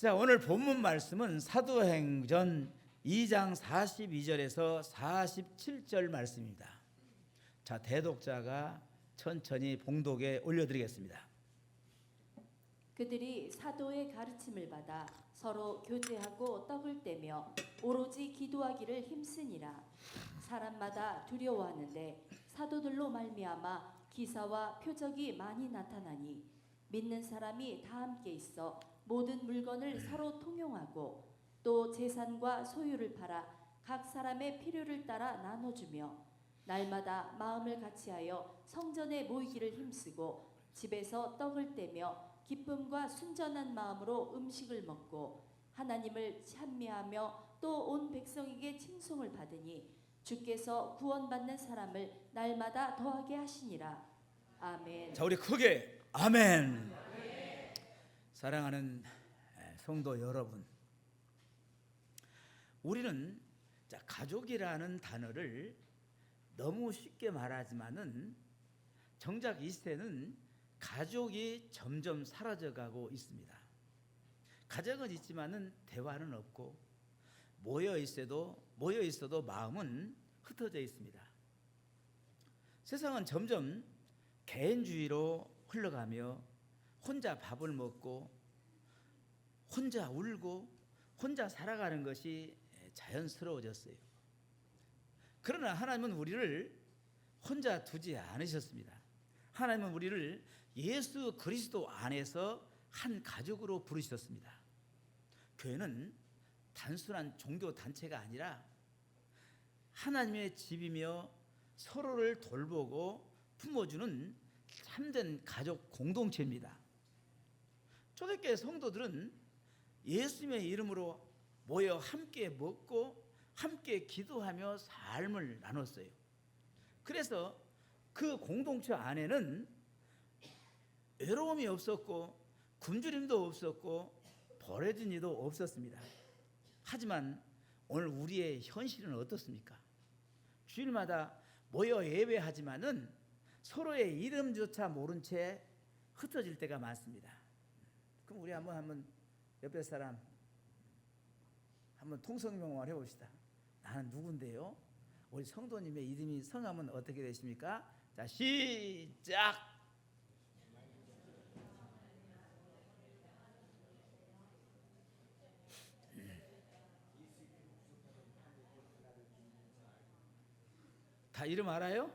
자, 오늘 본문 말씀은 사도행전 2장 42절에서 47절 말씀입니다. 자, 대독자가 천천히 봉독에 올려드리겠습니다. 그들이 사도의 가르침을 받아 서로 교제하고 떡을 떼며 오로지 기도하기를 힘쓰니라. 사람마다 두려워하는데 사도들로 말미암아 기사와 표적이 많이 나타나니 믿는 사람이 다 함께 있어 모든 물건을 서로 통용하고 또 재산과 소유를 팔아 각 사람의 필요를 따라 나눠주며 날마다 마음을 같이하여 성전에 모이기를 힘쓰고 집에서 떡을 떼며 기쁨과 순전한 마음으로 음식을 먹고 하나님을 찬미하며 또 온 백성에게 칭송을 받으니 주께서 구원받는 사람을 날마다 더하게 하시니라. 아멘. 자, 우리 크게 아멘. 사랑하는 성도 여러분, 우리는 가족이라는 단어를 너무 쉽게 말하지만은 정작 이 시대는 가족이 점점 사라져가고 있습니다. 가정은 있지만은 대화는 없고 모여 있어도 마음은 흩어져 있습니다. 세상은 점점 개인주의로 흘러가며 혼자 밥을 먹고 혼자 울고 혼자 살아가는 것이 자연스러워졌어요. 그러나 하나님은 우리를 혼자 두지 않으셨습니다. 하나님은 우리를 예수 그리스도 안에서 한 가족으로 부르셨습니다. 교회는 단순한 종교 단체가 아니라 하나님의 집이며 서로를 돌보고 품어주는 참된 가족 공동체입니다. 초대교회 성도들은 예수님의 이름으로 모여 함께 먹고 함께 기도하며 삶을 나눴어요. 그래서 그 공동체 안에는 외로움이 없었고 굶주림도 없었고 버려진 이도 없었습니다. 하지만 오늘 우리의 현실은 어떻습니까? 주일마다 모여 예배하지만은 서로의 이름조차 모른 채 흩어질 때가 많습니다. 그럼 우리 한번 옆에 사람 한번 통성명을 해봅시다. 나는 누군데요? 우리 성도님의 이름이 성함은 어떻게 되십니까? 자, 시작. 다 이름 알아요?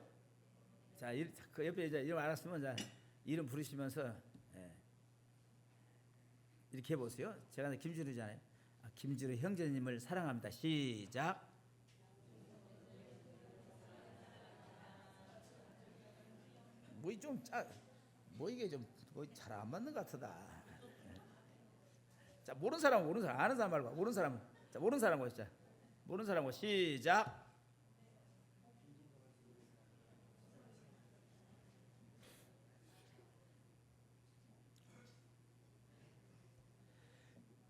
자, 그 옆에 이제 이름 알았으면 자, 이름 부르시면서 이렇게 해보세요. 제가 김준우잖아요. 김준우 형제님을 사랑합니다. 시작. 이게 좀 잘 안 맞는 것 같다. 자, 모르는 사람, 아는 사람 말고 모르는 사람. 자, 모르는 사람 보시죠. 모르는 사람 보 시작.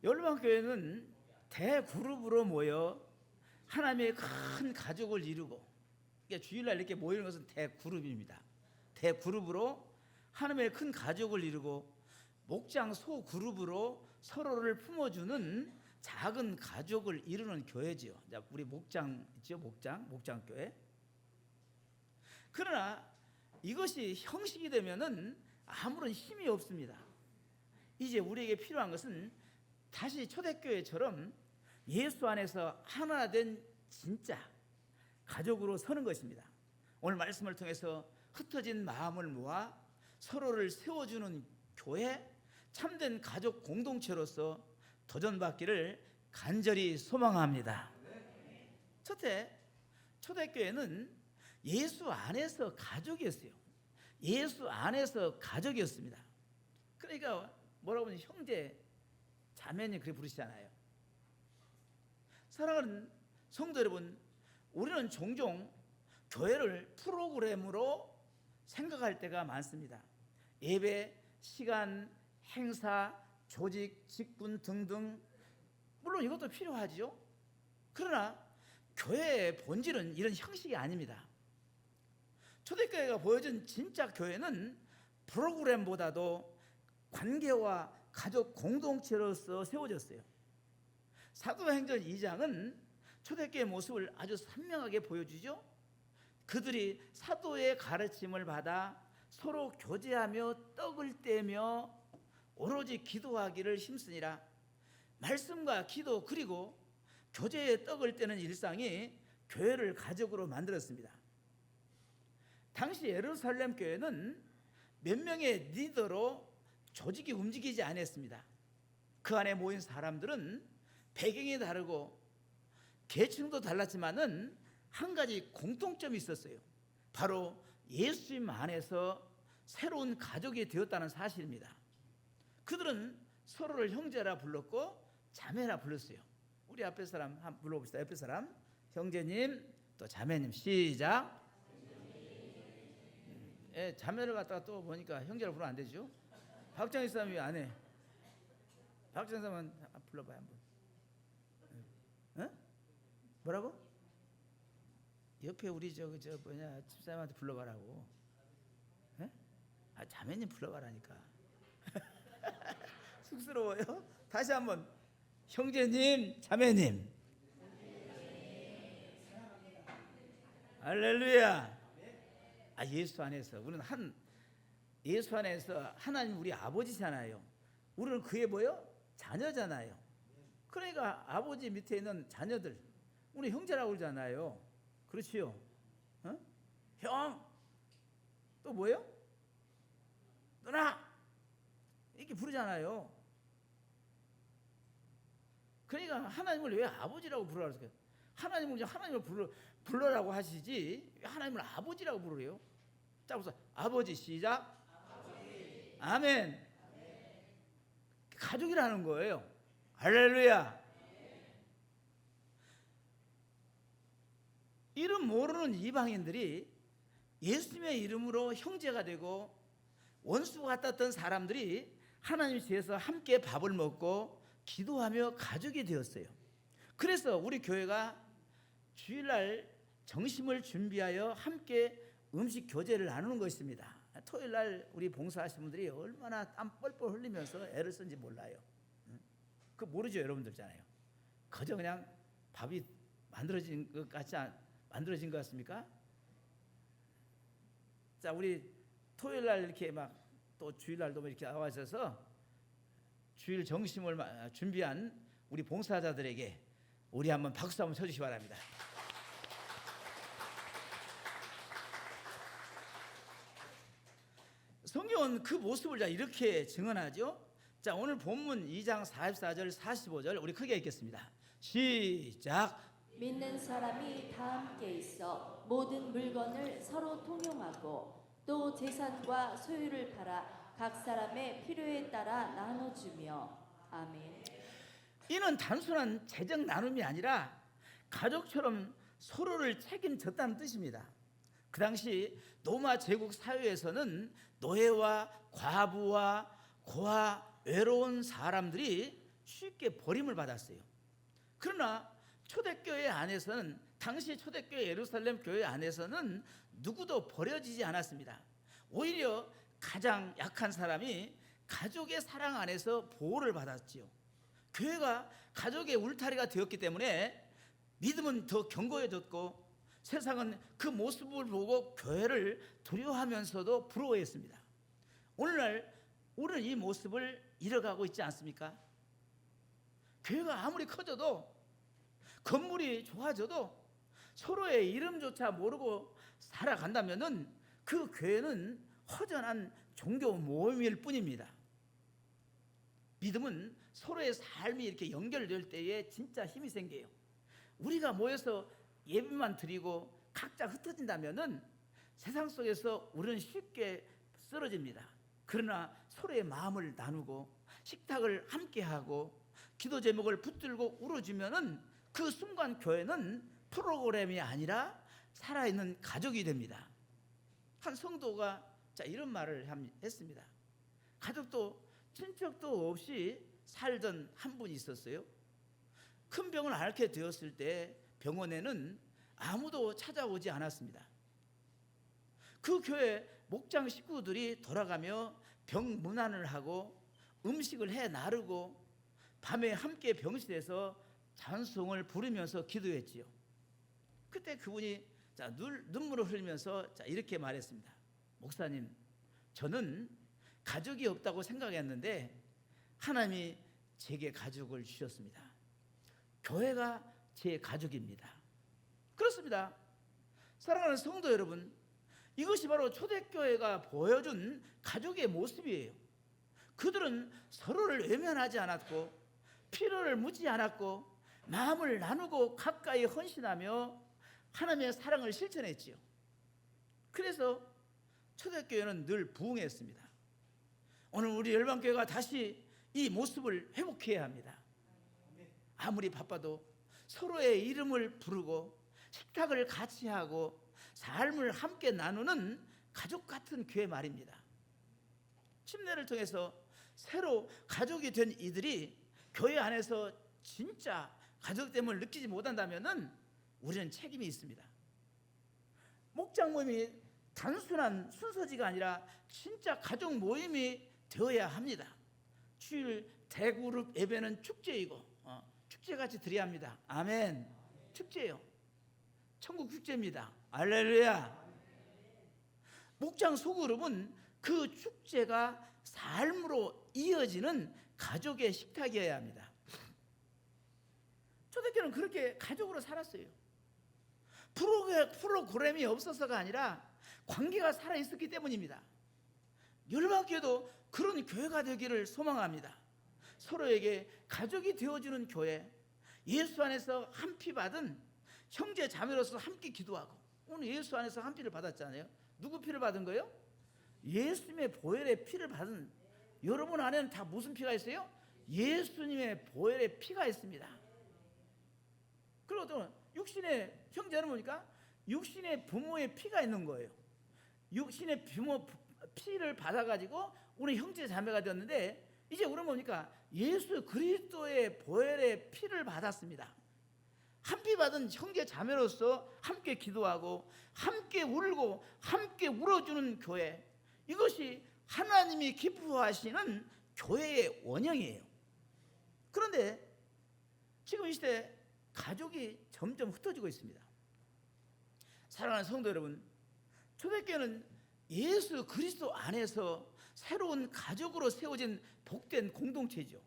열방교회는 대그룹으로 모여 하나님의 큰 가족을 이루고, 주일날 이렇게 모이는 것은 대그룹입니다. 대그룹으로 하나님의 큰 가족을 이루고 목장 소그룹으로 서로를 품어주는 작은 가족을 이루는 교회지요. 우리 목장 있죠? 목장교회. 그러나 이것이 형식이 되면은 아무런 힘이 없습니다. 이제 우리에게 필요한 것은 다시 초대교회처럼 예수 안에서 하나 된 진짜 가족으로 서는 것입니다. 오늘 말씀을 통해서 흩어진 마음을 모아 서로를 세워주는 교회, 참된 가족 공동체로서 도전받기를 간절히 소망합니다. 첫째, 초대교회는 예수 안에서 가족이었어요. 예수 안에서 가족이었습니다. 그러니까 뭐라고 하면 형제, 자매님 그렇게 부르시잖아요. 사랑하는 성도 여러분, 우리는 종종 교회를 프로그램으로 생각할 때가 많습니다. 예배, 시간, 행사, 조직, 직분 등등, 물론 이것도 필요하죠. 그러나 교회의 본질은 이런 형식이 아닙니다. 초대교회가 보여준 진짜 교회는 프로그램보다도 관계와 가족 공동체로서 세워졌어요. 사도행전 2장은 초대교회의 모습을 아주 선명하게 보여주죠. 그들이 사도의 가르침을 받아 서로 교제하며 떡을 떼며 오로지 기도하기를 힘쓰니라. 말씀과 기도 그리고 교제의 떡을 떼는 일상이 교회를 가족으로 만들었습니다. 당시 예루살렘 교회는 몇 명의 리더로 조직이 움직이지 않았습니다. 그 안에 모인 사람들은 배경이 다르고 계층도 달랐지만은 한 가지 공통점이 있었어요. 바로 예수님 안에서 새로운 가족이 되었다는 사실입니다. 그들은 서로를 형제라 불렀고 자매라 불렀어요. 우리 앞에 사람 한번 불러봅시다. 옆에 사람 형제님 또 자매님 시작. 예, 자매를 갖다가 또 보니까 형제라 부르면 안 되죠. 박정희 사람이 안 해. 박정희 사람은 불러봐요 한번. 어? 뭐라고? 옆에 우리 저 뭐냐 집사님한테 불러봐라고. 예? 아 자매님 불러봐라니까. 쑥스러워요? 다시 한번 형제님 자매님. 할렐루야. 아 예수 안에서 우리는 예수 안에서 하나님 우리 아버지잖아요. 우리는 그의 뭐요? 자녀잖아요. 그러니까 아버지 밑에 있는 자녀들 우리 형제라고 그러잖아요. 그렇지요? 어? 형! 또 뭐예요? 누나! 이렇게 부르잖아요. 그러니까 하나님을 왜 아버지라고 부르라고 했어요? 하나님을 불러라고 하시지 왜 하나님을 아버지라고 부르래요? 자, 우선 아버지 시작. 아버지. 아멘. 가족이라는 거예요. 할렐루야. 이름 모르는 이방인들이 예수님의 이름으로 형제가 되고 원수가 같았던 사람들이 하나님 뒤에서 함께 밥을 먹고 기도하며 가족이 되었어요. 그래서 우리 교회가 주일날 정심을 준비하여 함께 음식 교제를 나누는 것입니다. 토요일날 우리 봉사하신 분들이 얼마나 땀 뻘뻘 흘리면서 애를 쓴지 몰라요. 그거 모르죠 여러분들잖아요. 그저 그냥 밥이 만들어진 것 같습니까? 자, 우리 토요일날 이렇게 막 또 주일날도 이렇게 나와셔서 주일 정심을 준비한 우리 봉사자들에게 우리 한번 박수 한번 쳐주시기 바랍니다. 성경은 그 모습을 이렇게 증언하죠. 자, 오늘 본문 2장 44절 45절 우리 크게 읽겠습니다. 시작. 믿는 사람이 다 함께 있어 모든 물건을 서로 통용하고 또 재산과 소유를 팔아 각 사람의 필요에 따라 나눠주며. 아멘. 이는 단순한 재정 나눔이 아니라 가족처럼 서로를 책임졌다는 뜻입니다. 그 당시 로마 제국 사회에서는 노예와 과부와 고아 외로운 사람들이 쉽게 버림을 받았어요. 그러나 초대교회 안에서는 당시 초대교회 예루살렘 교회 안에서는 누구도 버려지지 않았습니다. 오히려 가장 약한 사람이 가족의 사랑 안에서 보호를 받았지요. 교회가 가족의 울타리가 되었기 때문에 믿음은 더 견고해졌고 세상은 그 모습을 보고 교회를 두려워하면서도 부러워했습니다. 오늘날 우리는 이 모습을 잃어가고 있지 않습니까? 교회가 아무리 커져도 건물이 좋아져도 서로의 이름조차 모르고 살아간다면은 그 교회는 허전한 종교 모임일 뿐입니다. 믿음은 서로의 삶이 이렇게 연결될 때에 진짜 힘이 생겨요. 우리가 모여서 예배만 드리고 각자 흩어진다면은 세상 속에서 우리는 쉽게 쓰러집니다. 그러나 서로의 마음을 나누고 식탁을 함께하고 기도 제목을 붙들고 울어주면은 그 순간 교회는 프로그램이 아니라 살아있는 가족이 됩니다. 한 성도가 이런 말을 했습니다. 가족도 친척도 없이 살던 한 분이 있었어요. 큰 병을 앓게 되었을 때 병원에는 아무도 찾아오지 않았습니다. 그 교회 목장 식구들이 돌아가며 병 문안을 하고 음식을 해 나르고 밤에 함께 병실에서 찬송을 부르면서 기도했지요. 그때 그분이 눈물을 흘리면서 이렇게 말했습니다. 목사님, 저는 가족이 없다고 생각했는데 하나님이 제게 가족을 주셨습니다. 교회가 제 가족입니다. 그렇습니다. 사랑하는 성도 여러분, 이것이 바로 초대교회가 보여준 가족의 모습이에요. 그들은 서로를 외면하지 않았고 필요를 묻지 않았고 마음을 나누고 가까이 헌신하며 하나님의 사랑을 실천했지요. 그래서 초대교회는 늘 부흥했습니다. 오늘 우리 열방교회가 다시 이 모습을 회복해야 합니다. 아무리 바빠도 서로의 이름을 부르고 식탁을 같이 하고 삶을 함께 나누는 가족 같은 교회 말입니다. 침례를 통해서 새로 가족이 된 이들이 교회 안에서 진짜 가족됨을 느끼지 못한다면 우리는 책임이 있습니다. 목장 모임이 단순한 순서지가 아니라 진짜 가족 모임이 되어야 합니다. 주일 대그룹 예배는 축제이고 축제같이 드려야 합니다. 아멘. 축제예요. 천국 축제입니다. 할렐루야. 목장 소그룹은 그 축제가 삶으로 이어지는 가족의 식탁이어야 합니다. 초대교회는 그렇게 가족으로 살았어요. 프로그램이 없어서가 아니라 관계가 살아있었기 때문입니다. 열방교회도 그런 교회가 되기를 소망합니다. 서로에게 가족이 되어주는 교회, 예수 안에서 한 피 받은 형제 자매로서 함께 기도하고, 오늘 예수 안에서 한 피를 받았잖아요. 누구 피를 받은 거예요? 예수님의 보혈의 피를 받은, 여러분 안에는 다 무슨 피가 있어요? 예수님의 보혈의 피가 있습니다. 그리고 또 육신의 형제는 뭡니까? 육신의 부모의 피가 있는 거예요. 육신의 부모 피를 받아가지고 우리 형제 자매가 되었는데, 이제 우리는 뭡니까? 예수 그리스도의 보혈의 피를 받았습니다. 한 피 받은 형제 자매로서 함께 기도하고 함께 울고 함께 울어주는 교회, 이것이 하나님이 기뻐하시는 교회의 원형이에요. 그런데 지금 이 시대 가족이 점점 흩어지고 있습니다. 사랑하는 성도 여러분, 초대교회는 예수 그리스도 안에서 새로운 가족으로 세워진 복된 공동체죠.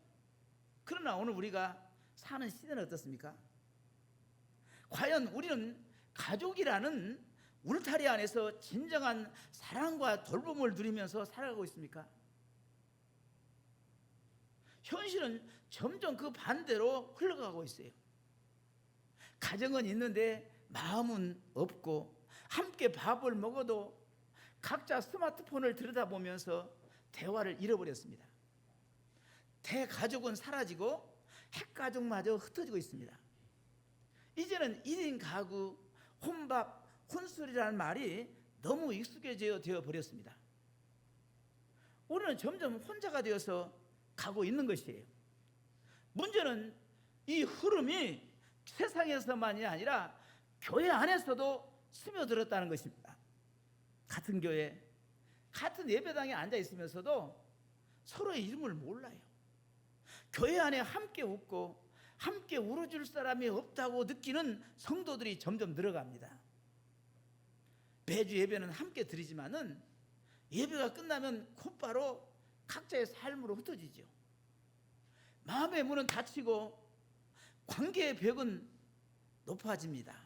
그러나 오늘 우리가 사는 시대는 어떻습니까? 과연 우리는 가족이라는 울타리 안에서 진정한 사랑과 돌봄을 누리면서 살아가고 있습니까? 현실은 점점 그 반대로 흘러가고 있어요. 가정은 있는데 마음은 없고, 함께 밥을 먹어도 각자 스마트폰을 들여다보면서 대화를 잃어버렸습니다. 대가족은 사라지고 핵가족마저 흩어지고 있습니다. 이제는 1인 가구, 혼밥, 혼술이라는 말이 너무 익숙해져 버렸습니다. 우리는 점점 혼자가 되어서 가고 있는 것이에요. 문제는 이 흐름이 세상에서만이 아니라 교회 안에서도 스며들었다는 것입니다. 같은 교회, 같은 예배당에 앉아 있으면서도 서로의 이름을 몰라요. 교회 안에 함께 웃고 함께 울어줄 사람이 없다고 느끼는 성도들이 점점 늘어갑니다. 매주 예배는 함께 드리지만은 예배가 끝나면 곧바로 각자의 삶으로 흩어지죠. 마음의 문은 닫히고 관계의 벽은 높아집니다.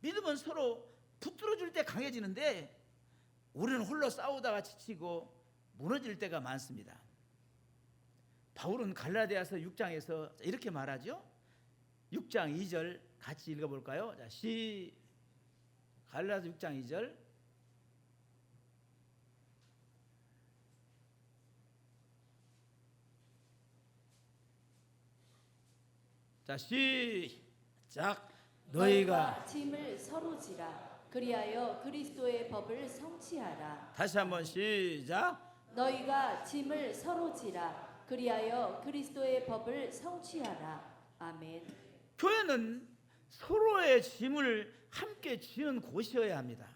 믿음은 서로 붙들어줄 때 강해지는데 우리는 홀로 싸우다가 지치고 무너질 때가 많습니다. 바울은 갈라디아서 6장에서 이렇게 말하죠. 6장 2절 같이 읽어볼까요? 자, 갈라디아서 6장 2절. 자, 시작. 너희가 짐을 서로 지라. 그리하여 그리스도의 법을 성취하라. 다시 한번 시작. 너희가 짐을 서로 지라. 그리하여 그리스도의 법을 성취하라. 아멘. 교회는 서로의 짐을 함께 지는 곳이어야 합니다.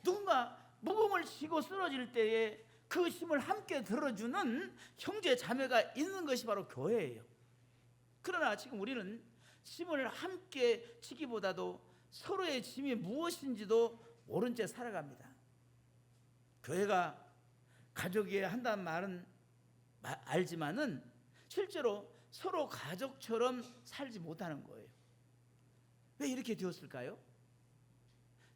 누군가 무거움을 지고 쓰러질 때에 그 힘을 함께 들어주는 형제 자매가 있는 것이 바로 교회예요. 그러나 지금 우리는 짐을 함께 지기보다도 서로의 짐이 무엇인지도 모른 채 살아갑니다. 교회가 가족이어야 한다는 말은 알지만은 실제로 서로 가족처럼 살지 못하는 거예요. 왜 이렇게 되었을까요?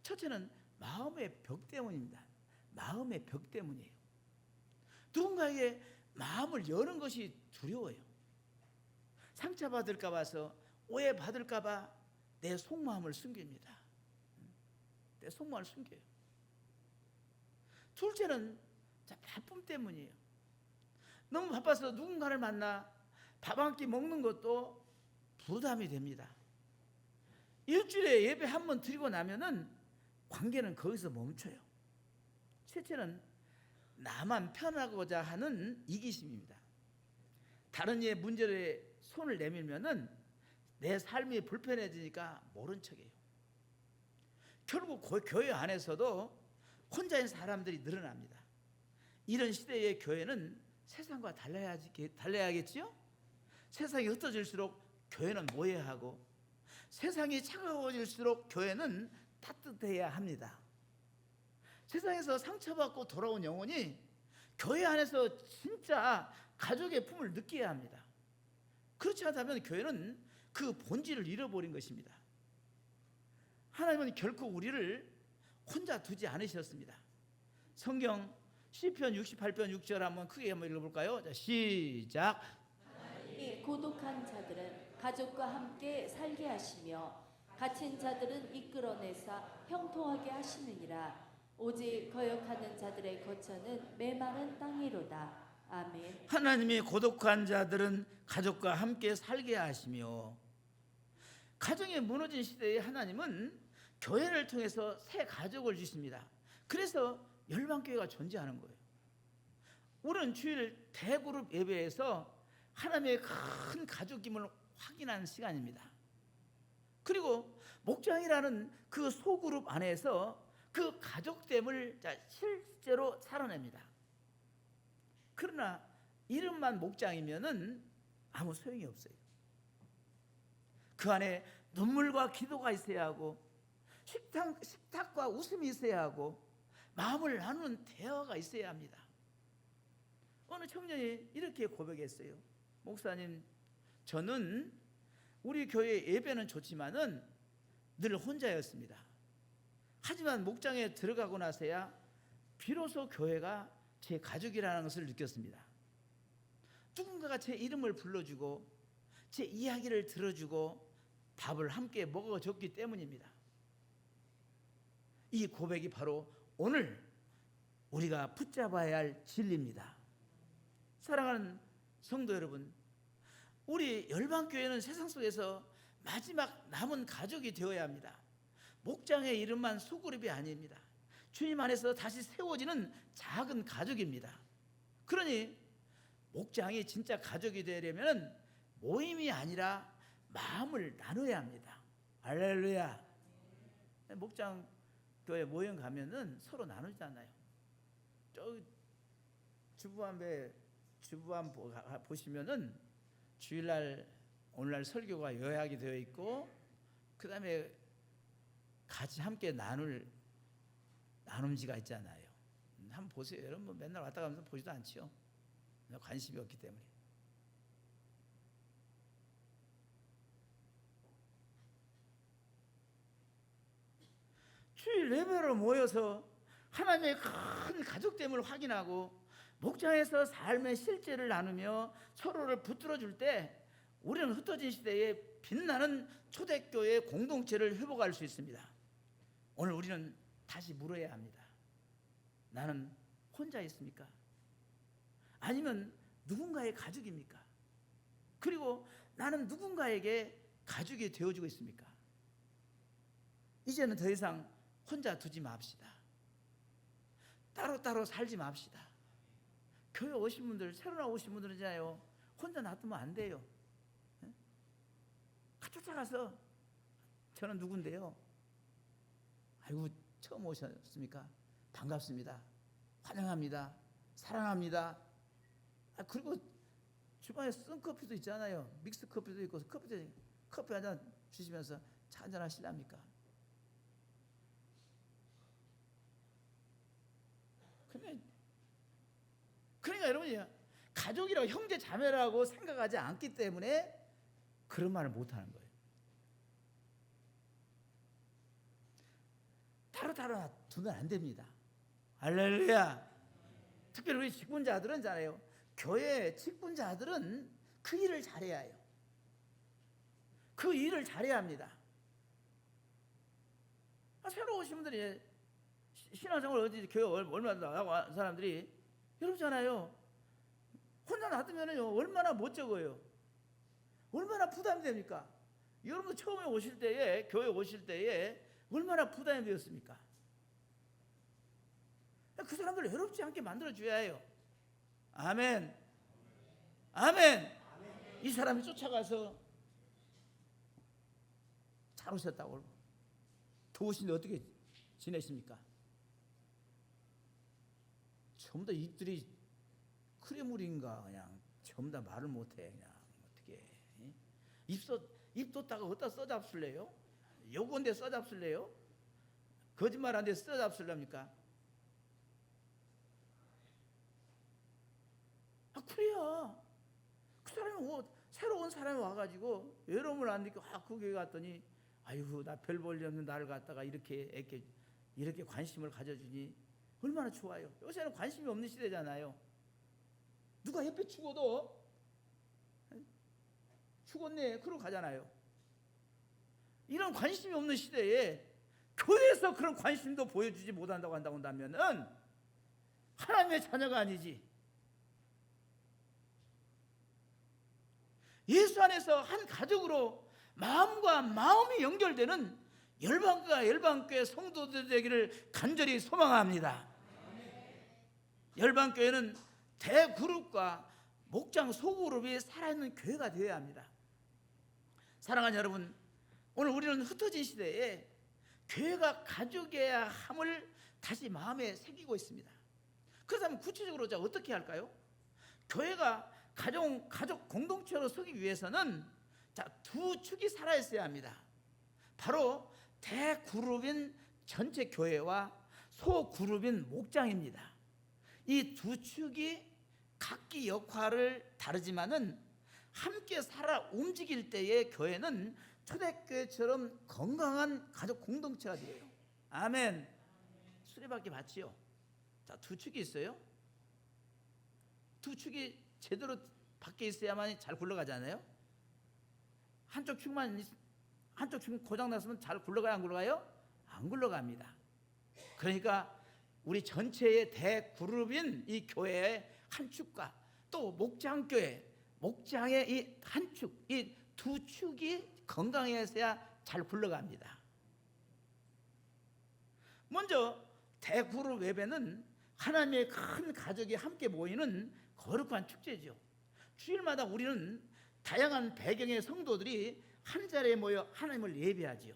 첫째는 마음의 벽 때문입니다. 마음의 벽 때문이에요. 누군가에게 마음을 여는 것이 두려워요. 상처받을까 봐서, 오해받을까 봐 내 속마음을 숨깁니다. 내 속마음을 숨겨요. 둘째는 바쁨 때문이에요. 너무 바빠서 누군가를 만나 밥 한 끼 먹는 것도 부담이 됩니다. 일주일에 예배 한 번 드리고 나면은 관계는 거기서 멈춰요. 셋째는 나만 편하고자 하는 이기심입니다. 다른 이의 문제에 손을 내밀면은 내 삶이 불편해지니까 모른 척해요. 결국 교회 안에서도 혼자인 사람들이 늘어납니다. 이런 시대의 교회는 세상과 달라야겠지요? 세상이 흩어질수록 교회는 모여하고, 세상이 차가워질수록 교회는 따뜻해야 합니다. 세상에서 상처받고 돌아온 영혼이 교회 안에서 진짜 가족의 품을 느껴야 합니다. 그렇지 않다면 교회는 그 본질을 잃어버린 것입니다. 하나님은 결코 우리를 혼자 두지 않으셨습니다. 성경 시편 68편 6절 한번 크게 한번 읽어볼까요? 자, 시작. 고독한 자들은 가족과 함께 살게 하시며 갇힌 자들은 이끌어내사 형통하게 하시느니라. 오직 거역하는 자들의 거처는 메마른 땅이로다. 아멘. 하나님이 고독한 자들은 가족과 함께 살게 하시며, 가정이 무너진 시대에 하나님은 교회를 통해서 새 가족을 주십니다. 그래서 열방교회가 존재하는 거예요. 우리는 주일 대그룹 예배에서 하나님의 큰 가족임을 확인하는 시간입니다. 그리고 목장이라는 그 소그룹 안에서 그 가족됨을 실제로 살아냅니다. 그러나 이름만 목장이면은 아무 소용이 없어요. 그 안에 눈물과 기도가 있어야 하고, 식탁과 웃음이 있어야 하고, 마음을 나누는 대화가 있어야 합니다. 어느 청년이 이렇게 고백했어요. 목사님, 저는 우리 교회 예배는 좋지만은 늘 혼자였습니다. 하지만 목장에 들어가고 나서야 비로소 교회가 제 가족이라는 것을 느꼈습니다. 누군가가 제 이름을 불러주고 제 이야기를 들어주고 밥을 함께 먹어줬기 때문입니다. 이 고백이 바로 오늘 우리가 붙잡아야 할 진리입니다. 사랑하는 성도 여러분, 우리 열방교회는 세상 속에서 마지막 남은 가족이 되어야 합니다. 목장의 이름만 소그룹이 아닙니다. 주님 안에서 다시 세워지는 작은 가족입니다. 그러니 목장이 진짜 가족이 되려면 모임이 아니라 마음을 나눠야 합니다. 할렐루야. 목장 교회 모임 가면은 서로 나누잖아요. 저 주부함 보시면은 주일날 오늘날 설교가 요약이 되어 있고, 그 다음에 같이 함께 나눌 나눔지가 있잖아요. 한번 보세요. 여러분 맨날 왔다 가면서 보지도 않지요. 관심이 없기 때문에. 주일 예배로 모여서 하나님의 큰 가족됨을 확인하고 목장에서 삶의 실제를 나누며 서로를 붙들어 줄 때 우리는 흩어진 시대에 빛나는 초대교회 공동체를 회복할 수 있습니다. 오늘 우리는 다시 물어야 합니다. 나는 혼자 있습니까? 아니면 누군가의 가족입니까? 그리고 나는 누군가에게 가족이 되어주고 있습니까? 이제는 더 이상 혼자 두지 맙시다. 따로따로 살지 맙시다. 교회 오신 분들, 새로 나오신 분들은요, 혼자 놔두면 안 돼요. 쫓아가서 저는 누군데요? 아이고, 처음 오셨습니까? 반갑습니다. 환영합니다. 사랑합니다. 그리고 주방에 생커피도 있잖아요. 믹스 커피도 있고 커피 한 잔 주시면서 차 한잔 하시랍니까? 그러니까 여러분이 가족이라고 형제 자매라고 생각하지 않기 때문에 그런 말을 못하는 거예요. 따로 두면 안 됩니다. 할렐루야. 특별히 우리 직분자들은 잘해요. 교회 직분자들은 그 일을 잘해야 해요. 그 일을 잘해야 합니다. 새로 오신 분들이 신앙생활 어디 교회 얼마나 나가고 하는 사람들이 여러분잖아요. 혼자 놔두면요 얼마나 못 적어요. 얼마나 부담이 됩니까? 여러분도 처음에 오실 때에 교회 오실 때에 얼마나 부담이 되었습니까? 그 사람들을 외롭지 않게 만들어줘야 해요. 아멘. 아멘. 이 사람이 쫓아가서 잘 오셨다고 더우신데 어떻게 지내십니까? 전부 다 입들이 크레물인가 그냥 전부 다 말을 못해. 그냥 어떻게 입 뒀다가 어디다 써잡술래요? 요건데 써잡술래요? 거짓말한데 써잡술랍니까? 그래야 그 사람이 새로운 사람이 와가지고 외로움을 안 느끼고 그 교회 갔더니 아이고 나 별 볼 일 없는 나를 갖다가 이렇게 관심을 가져주니 얼마나 좋아요. 요새는 관심이 없는 시대잖아요. 누가 옆에 죽어도 죽었네 그러고 가잖아요. 이런 관심이 없는 시대에 교회에서 그런 관심도 보여주지 못한다고 한다면은 하나님의 자녀가 아니지. 예수 안에서 한 가족으로 마음과 마음이 연결되는 열방과 열방교회 성도들 되기를 간절히 소망합니다. 열방교회는 대그룹과 목장 소그룹이 살아있는 교회가 되어야 합니다. 사랑하는 여러분, 오늘 우리는 흩어진 시대에 교회가 가족이어야 함을 다시 마음에 새기고 있습니다. 그렇다면 구체적으로 어떻게 할까요? 교회가 가족 공동체로 서기 위해서는 두 축이 살아있어야 합니다. 바로 대그룹인 전체 교회와 소그룹인 목장입니다. 이 두 축이 각기 역할을 다르지만은 함께 살아 움직일 때의 교회는 초대교회처럼 건강한 가족 공동체가 돼요. 아멘. 수레바퀴 맞지요? 두 축이 있어요. 두 축이 제대로 밖에 있어야만 잘 굴러가잖아요. 한쪽 축 고장 났으면 잘 굴러가요, 안 굴러가요? 안 굴러갑니다. 그러니까 우리 전체의 대그룹인 이 교회의 한 축과 또 목장교회, 목장의 이 한 축, 이 두 축이 건강해서야 잘 굴러갑니다. 먼저 대그룹 예배는 하나님의 큰 가족이 함께 모이는 거룩한 축제죠. 주일마다 우리는 다양한 배경의 성도들이 한 자리에 모여 하나님을 예배하지요.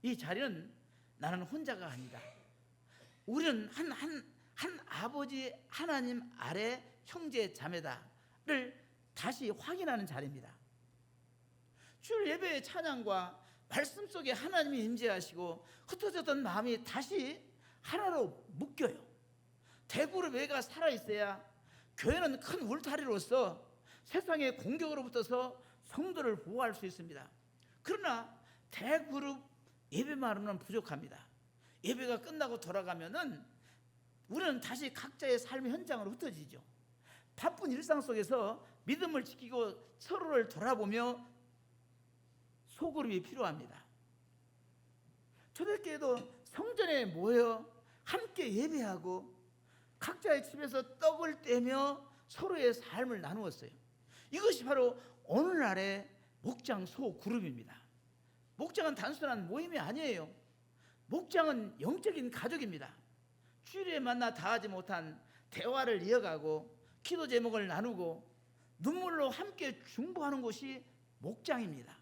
이 자리는 나는 혼자가 아니다. 우리는 한 아버지 하나님 아래 형제 자매다를 다시 확인하는 자리입니다. 주일 예배의 찬양과 말씀 속에 하나님이 임재하시고 흩어졌던 마음이 다시 하나로 묶여요. 대그룹 예배가 살아있어야 교회는 큰 울타리로서 세상의 공격으로부터 성도를 보호할 수 있습니다. 그러나 대그룹 예배만으로는 부족합니다. 예배가 끝나고 돌아가면은 우리는 다시 각자의 삶의 현장으로 흩어지죠. 바쁜 일상 속에서 믿음을 지키고 서로를 돌아보며 소그룹이 필요합니다. 초대교회도 성전에 모여 함께 예배하고 각자의 집에서 떡을 떼며 서로의 삶을 나누었어요. 이것이 바로 오늘날의 목장 소그룹입니다. 목장은 단순한 모임이 아니에요. 목장은 영적인 가족입니다. 주일에 만나 다하지 못한 대화를 이어가고 기도 제목을 나누고 눈물로 함께 중보하는 곳이 목장입니다.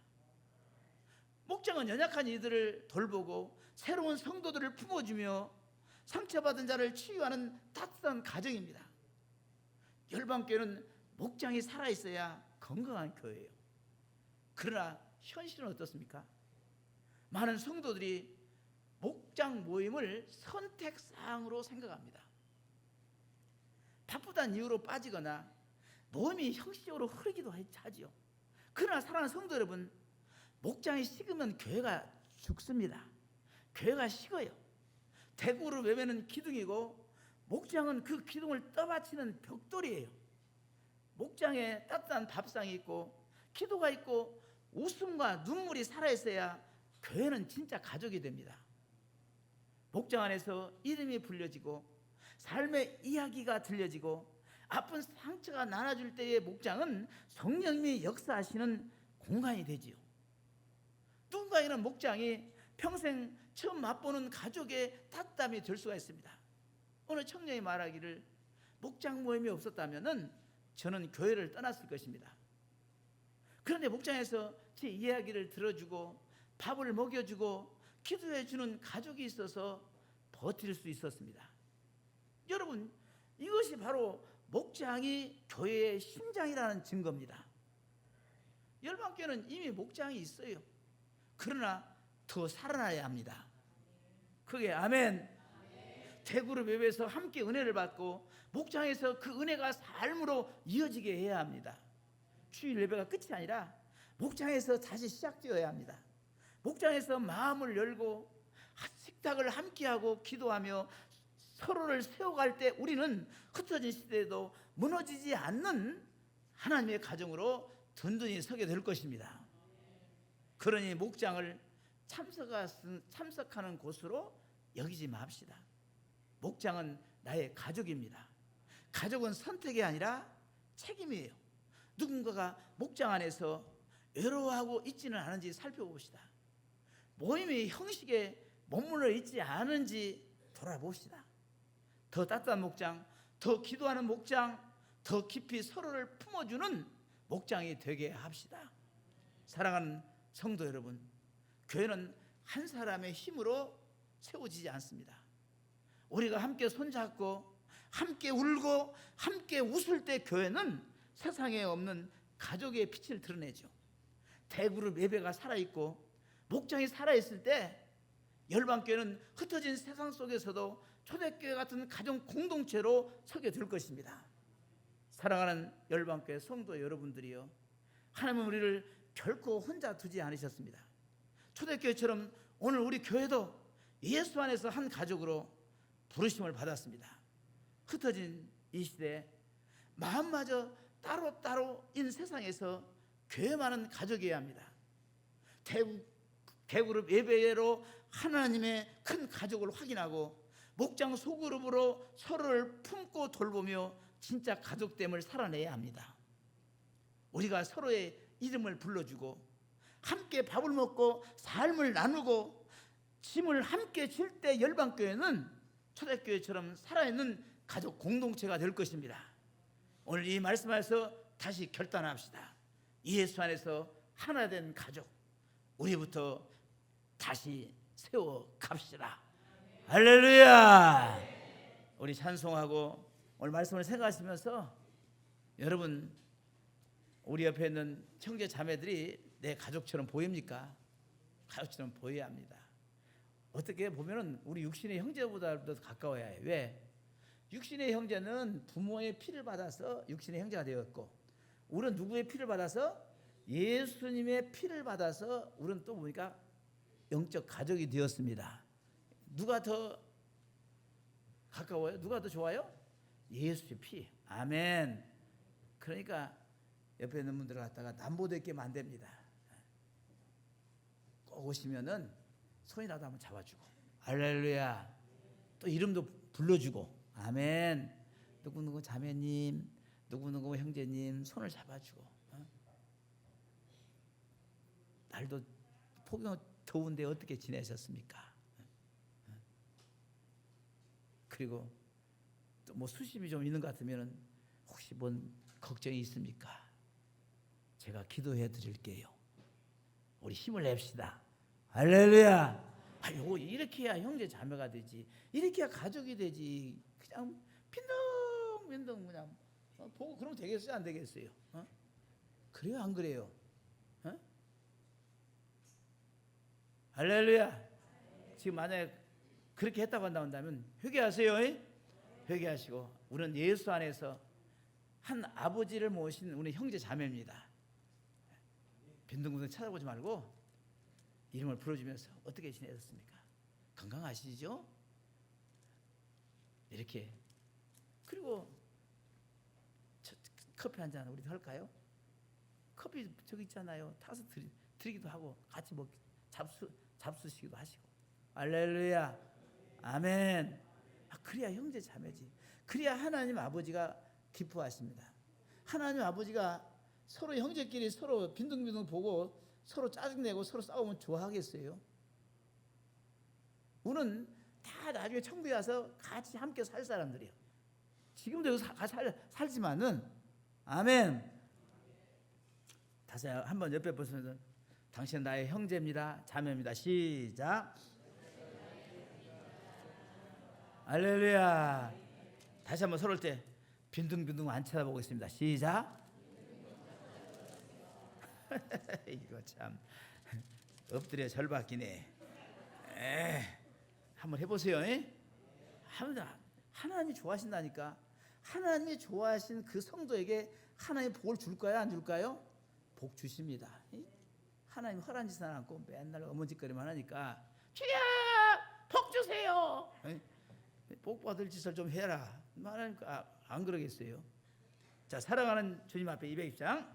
목장은 연약한 이들을 돌보고 새로운 성도들을 품어주며 상처받은 자를 치유하는 따뜻한 가정입니다. 열방교회는 목장이 살아있어야 건강한 교회예요. 그러나 현실은 어떻습니까? 많은 성도들이 목장 모임을 선택사항으로 생각합니다. 바쁘다는 이유로 빠지거나 모임이 형식적으로 흐르기도 하지요. 그러나 사랑하는 성도 여러분, 목장이 식으면 교회가 죽습니다. 교회가 식어요. 대구로 외면은 기둥이고 목장은 그 기둥을 떠받치는 벽돌이에요. 목장에 따뜻한 밥상이 있고 기도가 있고 웃음과 눈물이 살아있어야 교회는 진짜 가족이 됩니다. 목장 안에서 이름이 불려지고 삶의 이야기가 들려지고 아픈 상처가 나눠줄 때의 목장은 성령님이 역사하시는 공간이 되지요. 누군가에게는 목장이 평생 처음 맛보는 가족의 따뜻함이 될 수가 있습니다. 어느 청년이 말하기를 목장 모임이 없었다면 저는 교회를 떠났을 것입니다. 그런데 목장에서 제 이야기를 들어주고 밥을 먹여주고 기도해주는 가족이 있어서 버틸 수 있었습니다. 여러분, 이것이 바로 목장이 교회의 심장이라는 증거입니다. 열방교회는 이미 목장이 있어요. 그러나 더 살아나야 합니다. 그게 아멘. 대그룹 예배에서 함께 은혜를 받고 목장에서 그 은혜가 삶으로 이어지게 해야 합니다. 주일 예배가 끝이 아니라 목장에서 다시 시작되어야 합니다. 목장에서 마음을 열고 식탁을 함께하고 기도하며 서로를 세워갈 때 우리는 흩어진 시대에도 무너지지 않는 하나님의 가정으로 든든히 서게 될 것입니다. 그러니 목장을 참석하는 곳으로 여기지 맙시다. 목장은 나의 가족입니다. 가족은 선택이 아니라 책임이에요. 누군가가 목장 안에서 외로워하고 있지는 않은지 살펴봅시다. 모임이 형식에 머물러 있지 않은지 돌아봅시다. 더 따뜻한 목장, 더 기도하는 목장, 더 깊이 서로를 품어주는 목장이 되게 합시다. 사랑하는 성도 여러분, 교회는 한 사람의 힘으로 세워지지 않습니다. 우리가 함께 손잡고 함께 울고 함께 웃을 때 교회는 세상에 없는 가족의 빛을 드러내죠. 대그룹 예배가 살아있고 목장이 살아있을 때 열방교회는 흩어진 세상 속에서도 초대교회 같은 가정 공동체로 서게 될 것입니다. 사랑하는 열방교회 성도 여러분들이요, 하나님은 우리를 결코 혼자 두지 않으셨습니다. 초대교회처럼 오늘 우리 교회도 예수 안에서 한 가족으로 부르심을 받았습니다. 흩어진 이 시대에 마음마저 따로따로인 세상에서 교회만은 가족이어야 합니다. 대그룹 예배로 하나님의 큰 가족을 확인하고 목장 소그룹으로 서로를 품고 돌보며 진짜 가족됨을 살아내야 합니다. 우리가 서로의 이름을 불러주고 함께 밥을 먹고 삶을 나누고 짐을 함께 질 때 열방교회는 초대교회처럼 살아있는 가족 공동체가 될 것입니다. 오늘 이 말씀에서 다시 결단합시다. 예수 안에서 하나 된 가족, 우리부터 다시 세워 갑시다. 할렐루야. 우리 찬송하고 오늘 말씀을 생각하시면서 여러분, 우리 옆에 있는 형제 자매들이 내 가족처럼 보입니까? 가족처럼 보여야 합니다. 어떻게 보면은 우리 육신의 형제보다도 가까워야 해요. 왜? 육신의 형제는 부모의 피를 받아서 육신의 형제가 되었고, 우리는 누구의 피를 받아서? 예수님의 피를 받아서 우리는 또 보니까 영적 가족이 되었습니다. 누가 더 가까워요? 누가 더 좋아요? 예수의 피. 아멘. 그러니까 옆에 있는 분들 갖다가 남보되게 만듭니다. 꼭 오시면은 손이라도 한번 잡아주고, 할렐루야. 또 이름도 불러주고, 아멘. 누구누구 자매님, 누구누구 형제님 손을 잡아주고. 날도 폭염 더운데 어떻게 지내셨습니까? 그리고 또 뭐 수심이 좀 있는 것 같으면 혹시 뭔 걱정이 있습니까? 제가 기도해 드릴게요. 우리 힘을 냅시다. 할렐루야. 아유, 이렇게 해야 형제 자매가 되지, 이렇게 해야 가족이 되지. 그냥 빈둥빈둥 그냥 보고 그러면 되겠어요, 안 되겠어요? 그래요, 안 그래요? 할렐루야. 지금 만약에 그렇게 했다고 한다면 회개하세요. 회개하시고, 우리는 예수 안에서 한 아버지를 모신 우리 형제 자매입니다. 빈둥빈둥 찾아보지 말고 이름을 불러주면서 어떻게 지내셨습니까? 건강하시죠? 이렇게. 그리고 커피 한 잔 우리 할까요? 커피 저기 있잖아요. 타서 드리기도 하고 같이 잡수시기도 하시고. 할렐루야. 아멘. 그래야 형제 자매지. 그래야 하나님 아버지가 기뻐하십니다. 하나님 아버지가 서로 형제끼리 서로 빈둥빈둥 보고 서로 짜증내고 서로 싸우면 좋아하겠어요? 우리는 다 나중에 천국에 가서 같이 함께 살 사람들이에요. 지금도 여기서 같이 살지만은, 아멘. 다시 한번 옆에 보시면서 당신은 나의 형제입니다, 자매입니다. 시작. 할렐루야. 다시 한번 서로를 때 빈둥빈둥 안 쳐다보고 있습니다. 시작. 이거 참 엎드려 절박이네. 한번 해보세요. 하나님이 좋아하신다니까. 하나님이 좋아하신 그 성도에게 하나님 복을 줄까요, 안 줄까요? 복 주십니다. 하나님 허란 짓은 안 하고 맨날 어머직거리만 하니까 주여 복 주세요. 복 받을 짓을 좀 해라. 하나님 안 그러겠어요? 자, 사랑하는 주님 앞에 200입장.